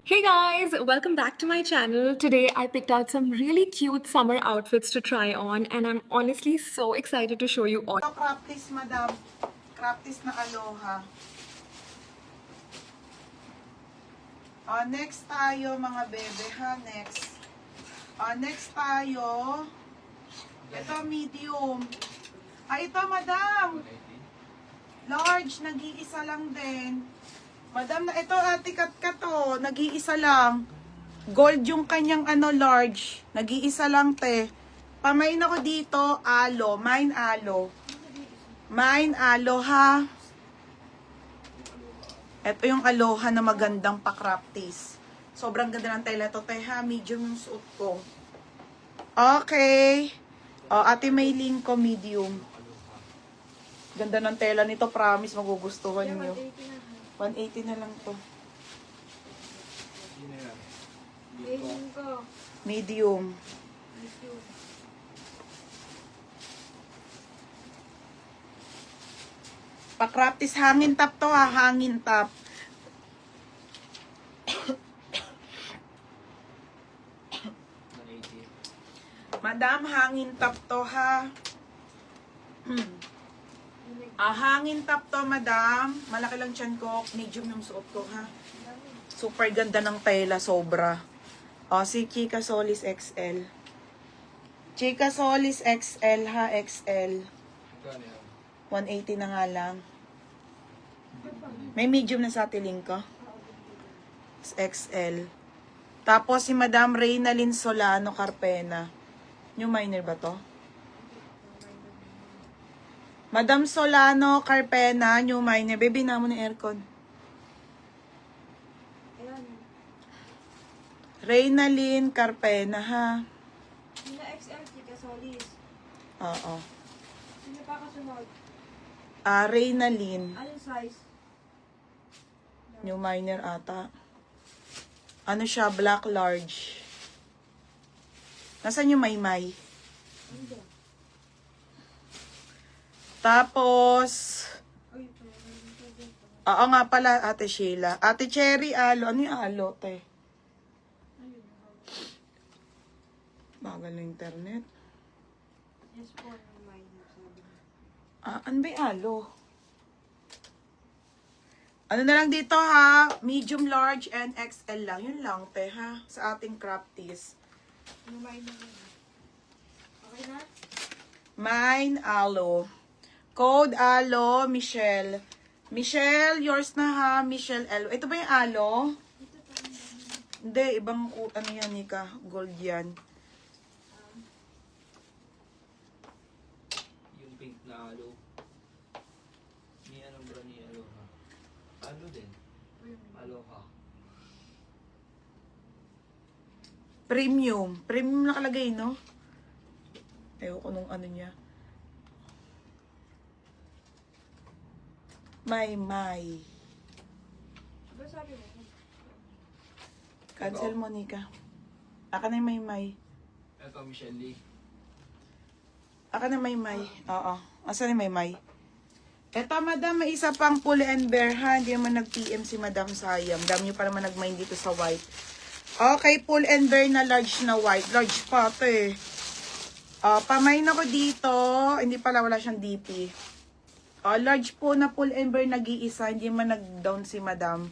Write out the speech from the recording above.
Hey guys, welcome back to my channel. Today I picked out some really cute summer outfits to try on and I'm honestly so excited to show you all. Ito, crafties, madam. Crafties na aloha. Next tayo, mga bebe, ha? Next. Next tayo. Ito, medium. Ito, madam. Large, nag-iisa lang din. Madam, ito, ate Kat to. Nag-iisa lang. Gold yung kanyang large. Nag-iisa lang, te. Pamain ako dito, alo. Mine alo. Mine alo, ha? Ito yung aloha na magandang pa-crafties. Sobrang ganda ng tela to, te, ha? Medium yung suot ko. Okay. Ate Maylin ko, medium. Ganda ng tela nito, promise magugustuhan nyo. 180 na lang to. Medium. Pa-crafties, hangin top to, ha? Hangin top. Madam, hangin top to, ha? Hangin top to, madam. Malaki lang tiyan ko. Medium yung suot ko, ha? Super ganda ng tela, sobra. Si Chika Solis XL. Chika Solis XL, ha? XL. 180 na nga lang. May medium na sa atiling ko. XL. Tapos si Madam Reynalyn Solano Carpena. New minor ba to? Madam Solano Carpena, new minor. Baby, na mo ng aircon. Reynalyn Carpena, ha? Sino XL, Chika Solis? Oo. Sino pa kasunod? Reynalyn. Anong size? New minor ata. Ano siya? Black large. Nasaan yung maymay? Hindi. Tapos, Ay, oo nga pala, Ate Sheila. Ate Cherry, alo. Ano yung alo, te? Bagal na internet. yes po, minor sabi. Ano ba yung alo? Ano na lang dito, ha? Medium, large, and XL lang. Yun lang, te, ha? Sa ating crafties. Ano minor na? Okay na? Mine, alo. Code, alo, Michelle. Michelle, yours na, ha? Michelle, alo. Ito ba yung alo? Hindi, ibang, ano yan, Nika? Gold yan. Yung pink na alo. Ni anong brand ni Aloha? Alo din. Aloha. Premium. Premium nakalagay, no? Ewan ko nung ano niya. May. Ano sabi mo? Cancel mo, Nika. Aka na yung may. Ito, Michelle Lee. Aka na may. Oo. Asan yung may? Eto, madam, may isa pang pull and bear, ha? Hindi naman nag-PM si madam, sayang. Dami nyo pa naman nag-mind dito sa white. Okay, pull and bear na large na white. Large pa ito, eh. Pamain ako dito. Hindi pala, wala siyang DP. Large po na pull and bear nag-iisa. Hindi man nag-down si madam.